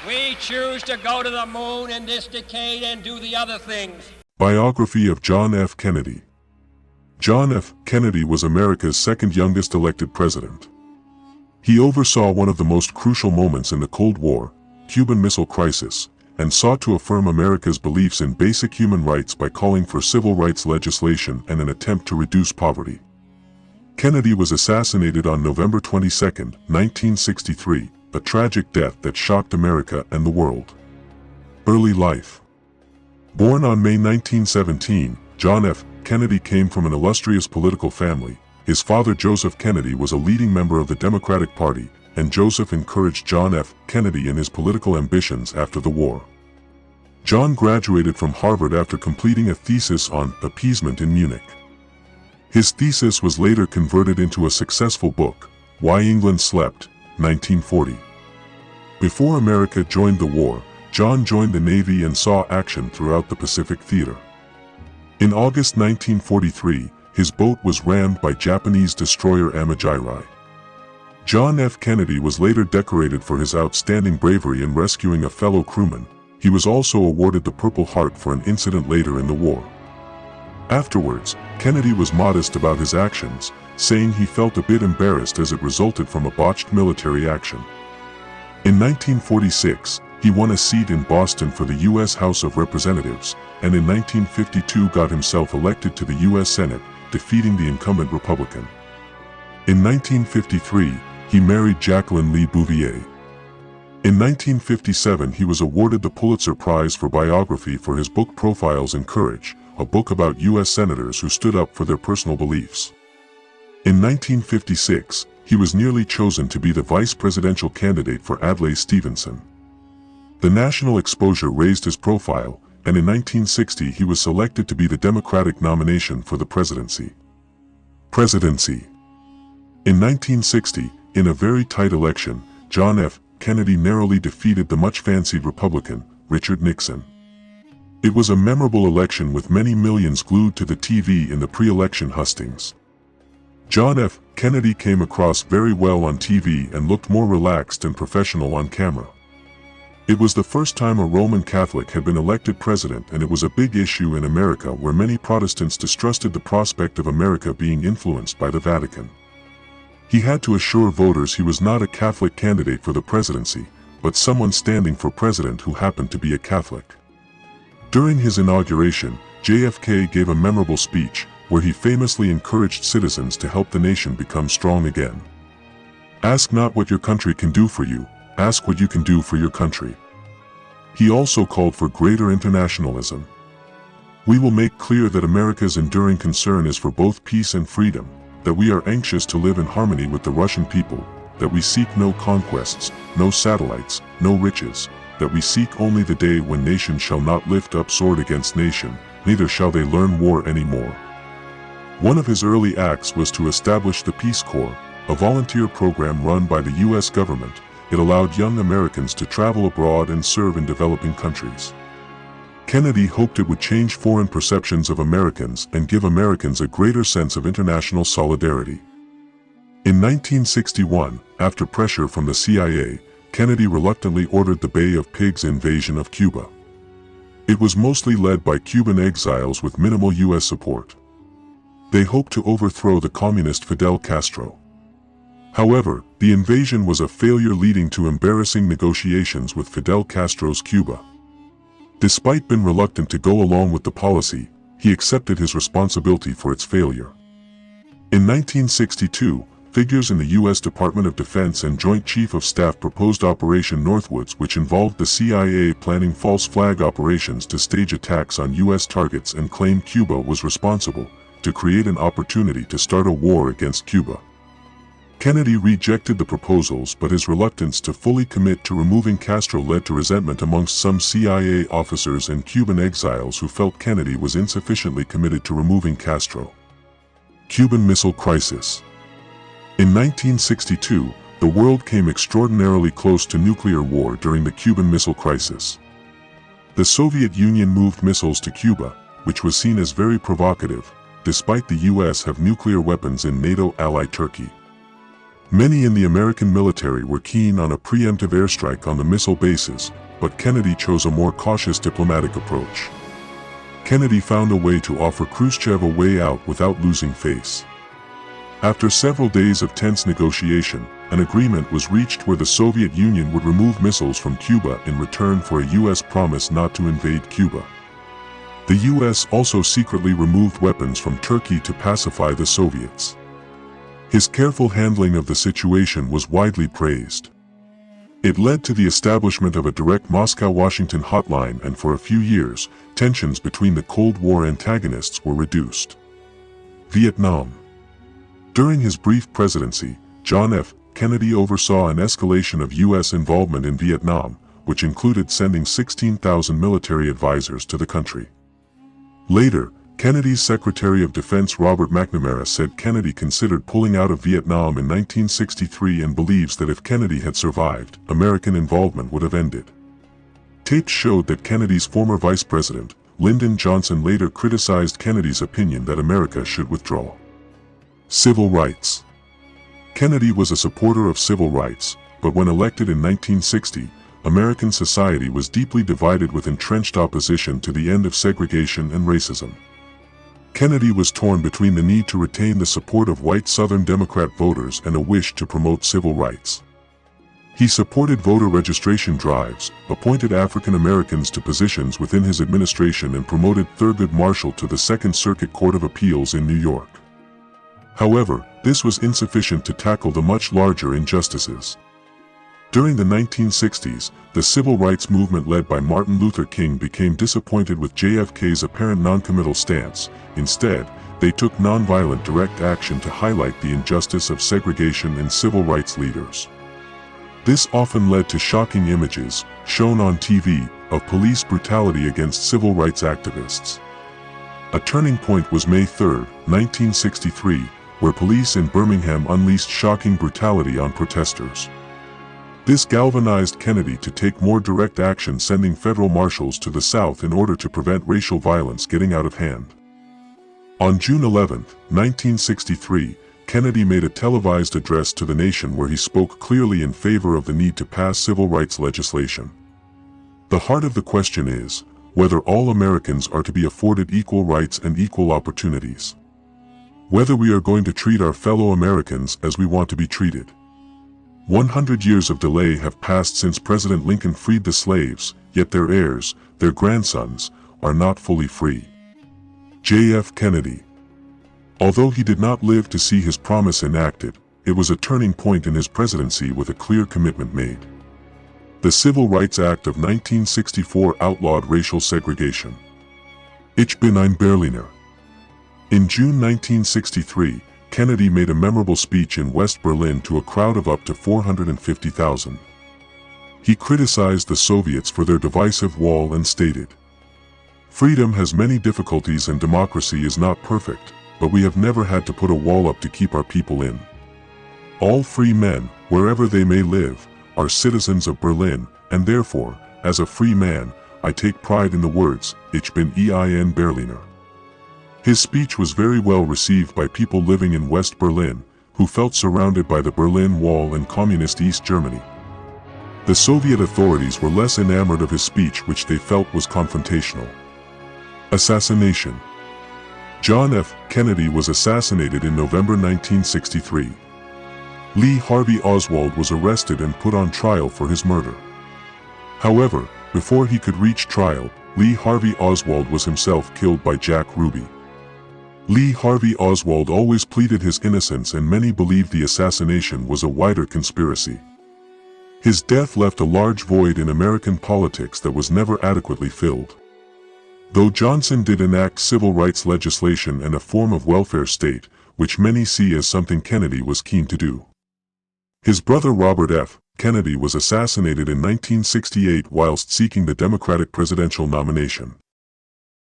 We choose to go to the moon in this decade and do the other things. Biography of John F. Kennedy. John F. Kennedy was America's second youngest elected president. He oversaw one of the most crucial moments in the Cold War, Cuban Missile Crisis, and sought to affirm America's beliefs in basic human rights by calling for civil rights legislation and an attempt to reduce poverty. Kennedy was assassinated on November 22, 1963, a tragic death that shocked America and the world. Early life. Born on May 1917, John F. Kennedy came from an illustrious political family. His father Joseph Kennedy was a leading member of the Democratic Party, and Joseph encouraged John F. Kennedy in his political ambitions after the war. John graduated from Harvard after completing a thesis on appeasement in Munich. His thesis was later converted into a successful book, Why England Slept, 1940. Before America joined the war, John joined the Navy and saw action throughout the Pacific Theater. In August 1943, his boat was rammed by Japanese destroyer Amajiri. John F. Kennedy was later decorated for his outstanding bravery in rescuing a fellow crewman. He was also awarded the Purple Heart for an incident later in the war. Afterwards, Kennedy was modest about his actions, saying he felt a bit embarrassed as it resulted from a botched military action. In 1946, he won a seat in Boston for the U.S. House of Representatives, and in 1952 got himself elected to the U.S. Senate, defeating the incumbent Republican. In 1953, he married Jacqueline Lee Bouvier. In 1957 he was awarded the Pulitzer Prize for Biography for his book Profiles in Courage, a book about U.S. senators who stood up for their personal beliefs. In 1956, he was nearly chosen to be the vice presidential candidate for Adlai Stevenson. The national exposure raised his profile, and in 1960 he was selected to be the Democratic nomination for the presidency. In 1960, in a very tight election, John F. Kennedy narrowly defeated the much-fancied Republican, Richard Nixon. It was a memorable election with many millions glued to the TV in the pre-election hustings. John F. Kennedy came across very well on TV and looked more relaxed and professional on camera. It was the first time a Roman Catholic had been elected president, and it was a big issue in America where many Protestants distrusted the prospect of America being influenced by the Vatican. He had to assure voters he was not a Catholic candidate for the presidency, but someone standing for president who happened to be a Catholic. During his inauguration, JFK gave a memorable speech, where he famously encouraged citizens to help the nation become strong again. Ask not what your country can do for you, ask what you can do for your country. He also called for greater internationalism. We will make clear that America's enduring concern is for both peace and freedom, that we are anxious to live in harmony with the Russian people, that we seek no conquests, no satellites, no riches, that we seek only the day when nation shall not lift up sword against nation, neither shall they learn war any more. One of his early acts was to establish the Peace Corps, a volunteer program run by the U.S. government. It allowed young Americans to travel abroad and serve in developing countries. Kennedy hoped it would change foreign perceptions of Americans and give Americans a greater sense of international solidarity. In 1961, after pressure from the CIA, Kennedy reluctantly ordered the Bay of Pigs invasion of Cuba. It was mostly led by Cuban exiles with minimal U.S. support. They hoped to overthrow the communist Fidel Castro. However, the invasion was a failure, leading to embarrassing negotiations with Fidel Castro's Cuba. Despite being reluctant to go along with the policy, he accepted his responsibility for its failure. In 1962, figures in the U.S. Department of Defense and Joint Chief of Staff proposed Operation Northwoods, which involved the CIA planning false flag operations to stage attacks on U.S. targets and claim Cuba was responsible, to create an opportunity to start a war against Cuba. Kennedy rejected the proposals, but his reluctance to fully commit to removing Castro led to resentment amongst some CIA officers and Cuban exiles who felt Kennedy was insufficiently committed to removing Castro. Cuban Missile Crisis. In 1962, the world came extraordinarily close to nuclear war during the Cuban Missile Crisis. The Soviet Union moved missiles to Cuba, which was seen as very provocative, despite the U.S. have nuclear weapons in NATO ally Turkey. Many in the American military were keen on a preemptive airstrike on the missile bases, but Kennedy chose a more cautious diplomatic approach. Kennedy found a way to offer Khrushchev a way out without losing face. After several days of tense negotiation, an agreement was reached where the Soviet Union would remove missiles from Cuba in return for a U.S. promise not to invade Cuba. The U.S. also secretly removed weapons from Turkey to pacify the Soviets. His careful handling of the situation was widely praised. It led to the establishment of a direct Moscow-Washington hotline, and for a few years, tensions between the Cold War antagonists were reduced. Vietnam. During his brief presidency, John F. Kennedy oversaw an escalation of U.S. involvement in Vietnam, which included sending 16,000 military advisors to the country. Later, Kennedy's Secretary of Defense Robert McNamara said Kennedy considered pulling out of Vietnam in 1963 and believes that if Kennedy had survived, American involvement would have ended. Tapes showed that Kennedy's former vice president, Lyndon Johnson, later criticized Kennedy's opinion that America should withdraw. Civil rights. Kennedy was a supporter of civil rights, but when elected in 1960, American society was deeply divided with entrenched opposition to the end of segregation and racism. Kennedy was torn between the need to retain the support of white Southern Democrat voters and a wish to promote civil rights. He supported voter registration drives, appointed African Americans to positions within his administration, and promoted Thurgood Marshall to the Second Circuit Court of Appeals in New York. However, this was insufficient to tackle the much larger injustices. During the 1960s, the civil rights movement led by Martin Luther King became disappointed with JFK's apparent noncommittal stance. Instead, they took nonviolent direct action to highlight the injustice of segregation in civil rights leaders. This often led to shocking images, shown on TV, of police brutality against civil rights activists. A turning point was May 3, 1963, where police in Birmingham unleashed shocking brutality on protesters. This galvanized Kennedy to take more direct action, sending federal marshals to the South in order to prevent racial violence getting out of hand. On June 11, 1963, Kennedy made a televised address to the nation where he spoke clearly in favor of the need to pass civil rights legislation. The heart of the question is whether all Americans are to be afforded equal rights and equal opportunities. Whether we are going to treat our fellow Americans as we want to be treated. 100 years of delay have passed since President Lincoln freed the slaves, yet their heirs, their grandsons, are not fully free. J.F. Kennedy. Although he did not live to see his promise enacted, it was a turning point in his presidency with a clear commitment made. The Civil Rights Act of 1964 outlawed racial segregation. Ich bin ein Berliner. In June 1963, Kennedy made a memorable speech in West Berlin to a crowd of up to 450,000. He criticized the Soviets for their divisive wall and stated, "Freedom has many difficulties and democracy is not perfect, but we have never had to put a wall up to keep our people in. All free men, wherever they may live, are citizens of Berlin, and therefore, as a free man, I take pride in the words, Ich bin ein Berliner." His speech was very well received by people living in West Berlin, who felt surrounded by the Berlin Wall and communist East Germany. The Soviet authorities were less enamored of his speech, which they felt was confrontational. Assassination. John F. Kennedy was assassinated in November 1963. Lee Harvey Oswald was arrested and put on trial for his murder. However, before he could reach trial, Lee Harvey Oswald was himself killed by Jack Ruby. Lee Harvey Oswald always pleaded his innocence, and many believed the assassination was a wider conspiracy. His death left a large void in American politics that was never adequately filled. Though Johnson did enact civil rights legislation and a form of welfare state, which many see as something Kennedy was keen to do. His brother Robert F. Kennedy was assassinated in 1968 whilst seeking the Democratic presidential nomination.